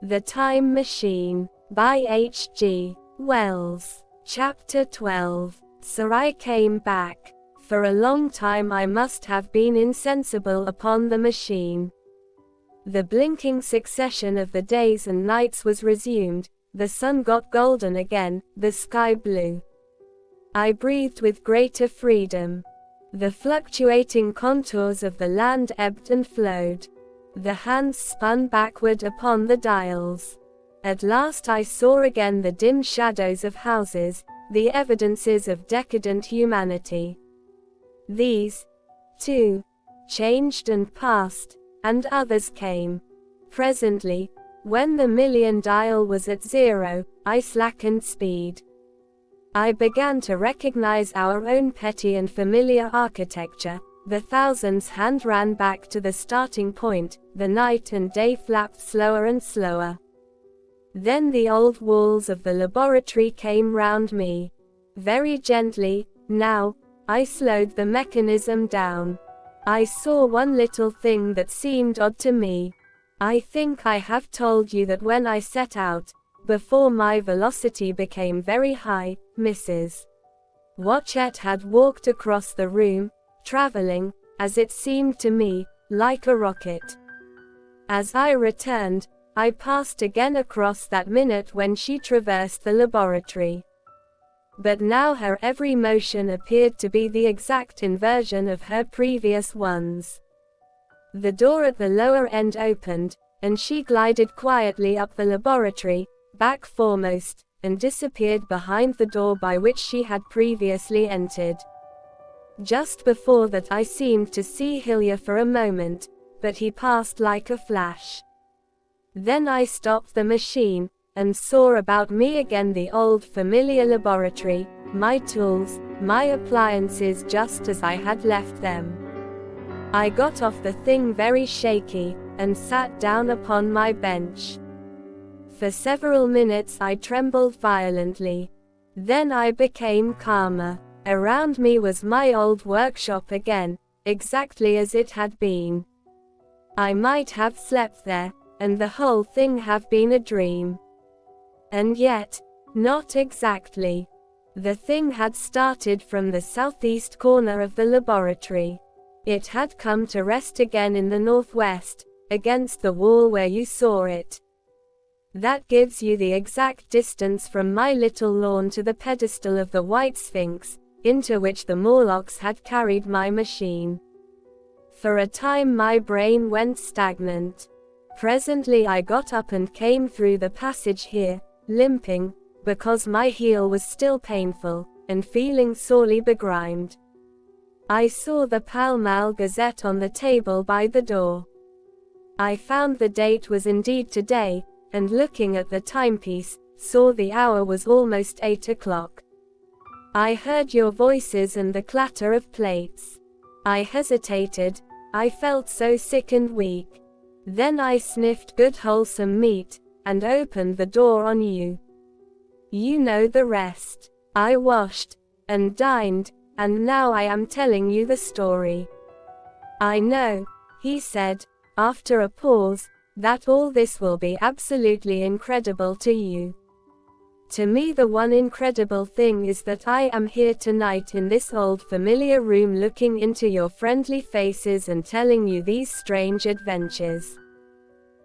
The Time Machine, by H. G. Wells. Chapter 12. So I came back. For a long time I must have been insensible upon the machine. The blinking succession of the days and nights was resumed, the sun got golden again, the sky blue. I breathed with greater freedom. The fluctuating contours of the land ebbed and flowed. The hands spun backward upon the dials. At last I saw again the dim shadows of houses, the evidences of decadent humanity. These, too, changed and passed, and others came. Presently, when the million dial was at 0, I slackened speed. I began to recognize our own petty and familiar architecture. The thousands hand ran back to the starting point, the night and day flapped slower and slower. Then the old walls of the laboratory came round me. Very gently, now, I slowed the mechanism down. I saw one little thing that seemed odd to me. I think I have told you that when I set out, before my velocity became very high, Mrs. Watchett had walked across the room, traveling, as it seemed to me, like a rocket. As I returned, I passed again across that minute when she traversed the laboratory. But now her every motion appeared to be the exact inversion of her previous ones. The door at the lower end opened, and she glided quietly up the laboratory, back foremost, and disappeared behind the door by which she had previously entered. Just before that I seemed to see Hillier for a moment, but he passed like a flash. Then I stopped the machine, and saw about me again the old familiar laboratory, my tools, my appliances just as I had left them. I got off the thing very shaky, and sat down upon my bench. For several minutes I trembled violently. Then I became calmer. Around me was my old workshop again, exactly as it had been. I might have slept there, and the whole thing have been a dream. And yet, not exactly. The thing had started from the southeast corner of the laboratory. It had come to rest again in the northwest, against the wall where you saw it. That gives you the exact distance from my little lawn to the pedestal of the White Sphinx, into which the Morlocks had carried my machine. For a time my brain went stagnant. Presently I got up and came through the passage here, limping, because my heel was still painful, and feeling sorely begrimed. I saw the Pall Mall Gazette on the table by the door. I found the date was indeed today, and looking at the timepiece, saw the hour was almost 8 o'clock. I heard your voices and the clatter of plates. I hesitated, I felt so sick and weak. Then I sniffed good wholesome meat, and opened the door on you. You know the rest. I washed, and dined, and now I am telling you the story. I know, he said, after a pause, that all this will be absolutely incredible to you. To me the one incredible thing is that I am here tonight in this old familiar room looking into your friendly faces and telling you these strange adventures.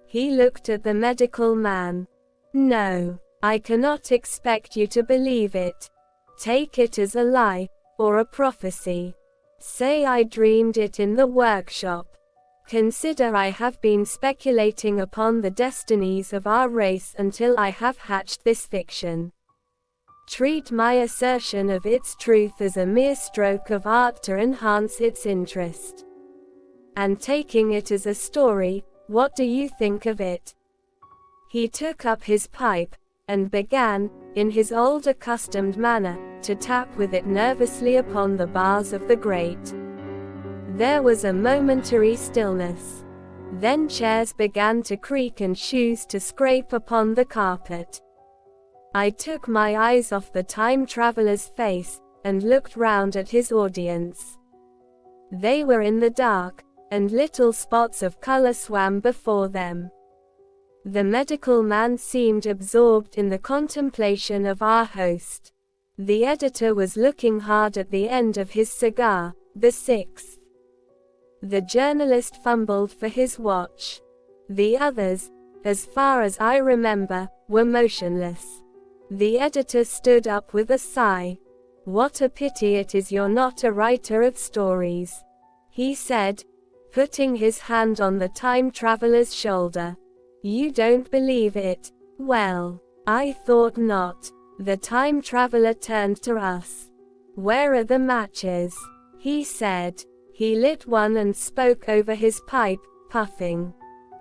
He looked at the medical man. No, I cannot expect you to believe it. Take it as a lie, or a prophecy. Say I dreamed it in the workshop. Consider I have been speculating upon the destinies of our race until I have hatched this fiction. Treat my assertion of its truth as a mere stroke of art to enhance its interest. And taking it as a story, what do you think of it? He took up his pipe, and began, in his old accustomed manner, to tap with it nervously upon the bars of the grate. There was a momentary stillness. Then chairs began to creak and shoes to scrape upon the carpet. I took my eyes off the time traveler's face, and looked round at his audience. They were in the dark, and little spots of color swam before them. The medical man seemed absorbed in the contemplation of our host. The editor was looking hard at the end of his cigar, the sixth. The journalist fumbled for his watch. The others, as far as I remember, were motionless. The editor stood up with a sigh. "What a pity it is you're not a writer of stories," he said, putting his hand on the time traveler's shoulder. "You don't believe it? Well, I thought not." The time traveler turned to us. "Where are the matches?" he said. He lit one and spoke over his pipe, puffing.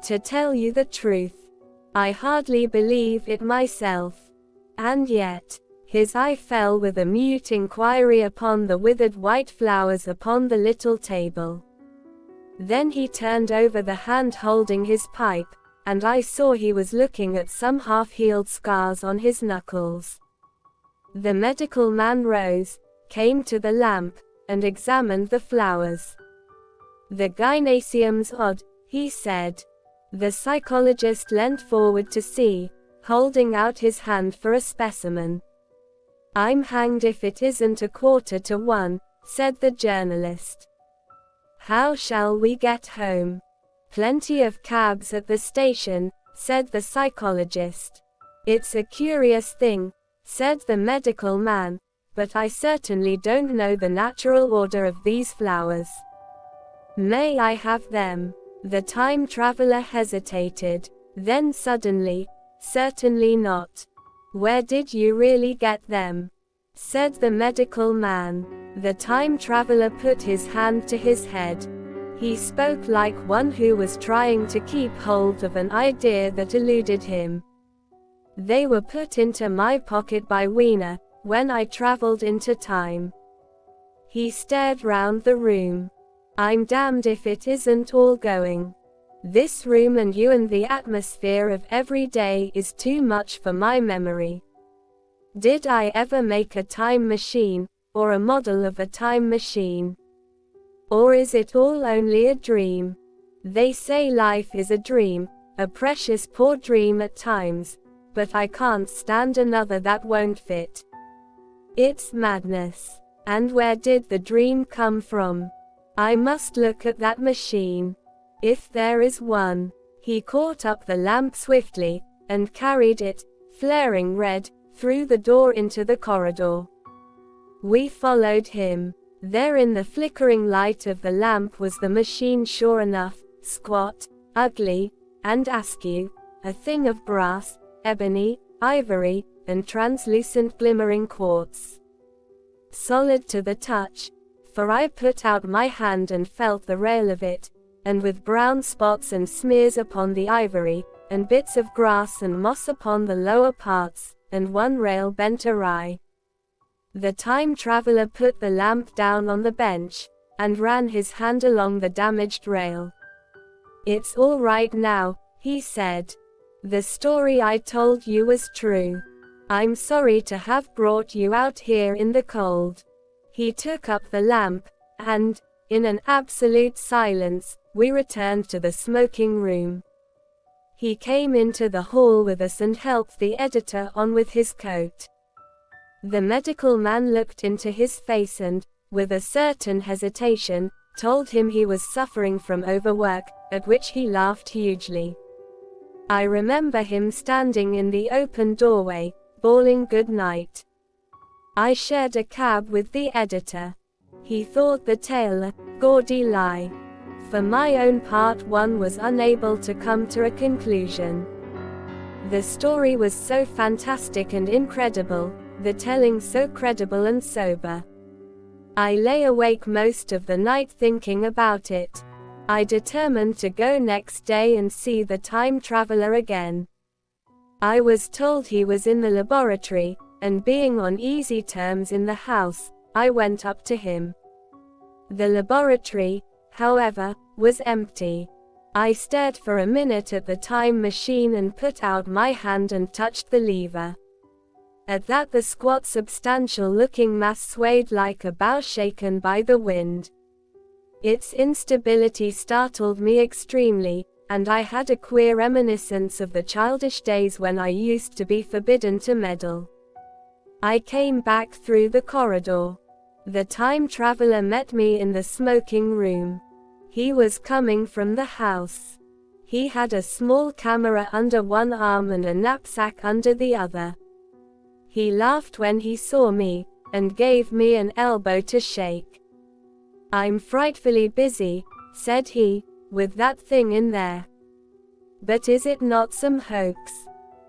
To tell you the truth, I hardly believe it myself. And yet, his eye fell with a mute inquiry upon the withered white flowers upon the little table. Then he turned over the hand holding his pipe, and I saw he was looking at some half-healed scars on his knuckles. The medical man rose, came to the lamp, and examined the flowers. "The gynaeceum's odd," he said. The psychologist leant forward to see, holding out his hand for a specimen. "I'm hanged if it isn't 1:45, said the journalist. "How shall we get home?" "Plenty of cabs at the station," said the psychologist. "It's a curious thing," said the medical man, "but I certainly don't know the natural order of these flowers." "May I have them?" The time traveler hesitated. Then suddenly, "Certainly not." "Where did you really get them?" said the medical man. The time traveler put his hand to his head. He spoke like one who was trying to keep hold of an idea that eluded him. "They were put into my pocket by Wiener, when I traveled into time." He stared round the room. "I'm damned if it isn't all going. This room and you and the atmosphere of every day is too much for my memory. Did I ever make a time machine, or a model of a time machine? Or is it all only a dream? They say life is a dream, a precious poor dream at times, but I can't stand another that won't fit. It's madness. And where did the dream come from? I must look at that machine. If there is one." He caught up the lamp swiftly, and carried it, flaring red, through the door into the corridor. We followed him. There in the flickering light of the lamp was the machine sure enough, squat, ugly, and askew, a thing of brass, ebony, ivory, and translucent glimmering quartz. Solid to the touch, for I put out my hand and felt the rail of it, and with brown spots and smears upon the ivory, and bits of grass and moss upon the lower parts, and one rail bent awry. The time traveler put the lamp down on the bench, and ran his hand along the damaged rail. "It's all right now," he said. "The story I told you was true. I'm sorry to have brought you out here in the cold." He took up the lamp, and, in an absolute silence, we returned to the smoking room. He came into the hall with us and helped the editor on with his coat. The medical man looked into his face and, with a certain hesitation, told him he was suffering from overwork, at which he laughed hugely. I remember him standing in the open doorway, bawling good night. I shared a cab with the editor. He thought the tale a gaudy lie. For my own part, one was unable to come to a conclusion. The story was so fantastic and incredible, the telling so credible and sober. I lay awake most of the night thinking about it. I determined to go next day and see the time traveler again. I was told he was in the laboratory, and being on easy terms in the house, I went up to him. The laboratory, however, was empty. I stared for a minute at the time machine and put out my hand and touched the lever. At that the squat substantial-looking mass swayed like a bough shaken by the wind. Its instability startled me extremely, and I had a queer reminiscence of the childish days when I used to be forbidden to meddle. I came back through the corridor. The time traveler met me in the smoking room. He was coming from the house. He had a small camera under one arm and a knapsack under the other. He laughed when he saw me, and gave me an elbow to shake. "I'm frightfully busy," said he, "with that thing in there. But is it not some hoax?"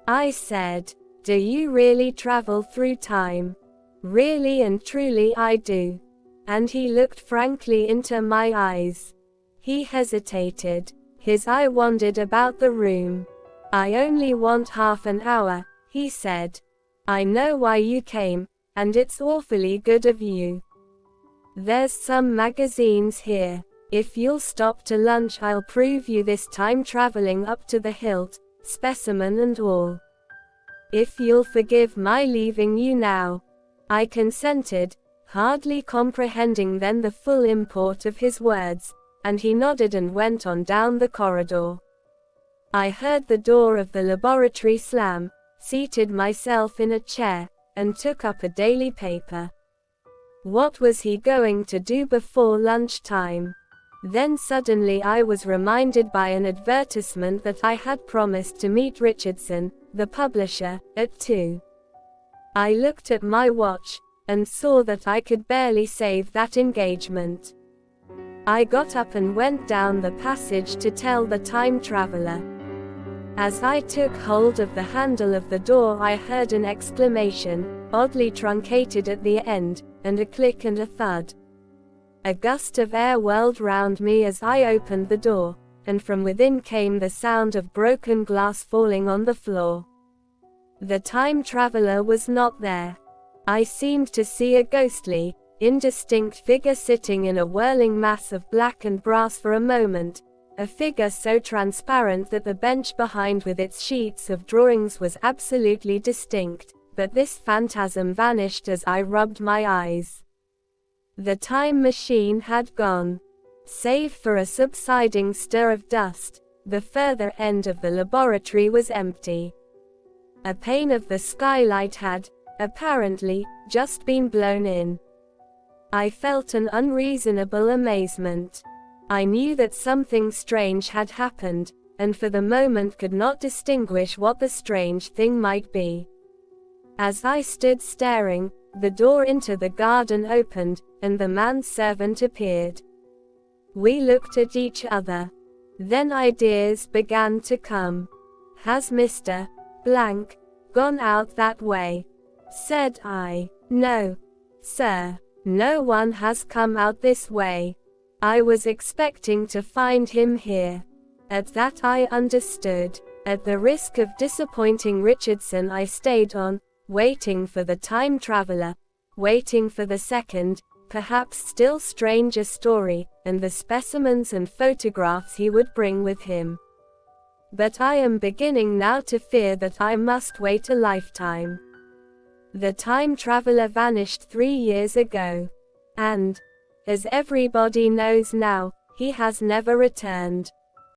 I said, "Do you really travel through time?" "Really and truly I do." And he looked frankly into my eyes. He hesitated. His eye wandered about the room. "I only want half an hour," he said. "I know why you came, and it's awfully good of you. There's some magazines here. If you'll stop to lunch I'll prove you this time traveling up to the hilt, specimen and all. If you'll forgive my leaving you now." I consented, hardly comprehending then the full import of his words, and he nodded and went on down the corridor. I heard the door of the laboratory slam, seated myself in a chair, and took up a daily paper. What was he going to do before lunchtime? Then suddenly I was reminded by an advertisement that I had promised to meet Richardson, the publisher, at 2. I looked at my watch, and saw that I could barely save that engagement. I got up and went down the passage to tell the time traveler. As I took hold of the handle of the door I heard an exclamation, oddly truncated at the end, and a click and a thud. A gust of air whirled round me as I opened the door, and from within came the sound of broken glass falling on the floor. The time traveler was not there. I seemed to see a ghostly, indistinct figure sitting in a whirling mass of black and brass for a moment, a figure so transparent that the bench behind with its sheets of drawings was absolutely distinct, but this phantasm vanished as I rubbed my eyes. The time machine had gone. Save for a subsiding stir of dust, the further end of the laboratory was empty. A pane of the skylight had, apparently, just been blown in. I felt an unreasonable amazement. I knew that something strange had happened, and for the moment could not distinguish what the strange thing might be. As I stood staring, the door into the garden opened, and the manservant appeared. We looked at each other. Then ideas began to come. "Has Mr. Blank gone out that way?" said I. "No, sir. No one has come out this way. I was expecting to find him here." At that I understood. At the risk of disappointing Richardson I stayed on, waiting for the time traveler, waiting for the second, perhaps still stranger story, and the specimens and photographs he would bring with him. But I am beginning now to fear that I must wait a lifetime. The time traveler vanished 3 years ago. And, as everybody knows now, he has never returned.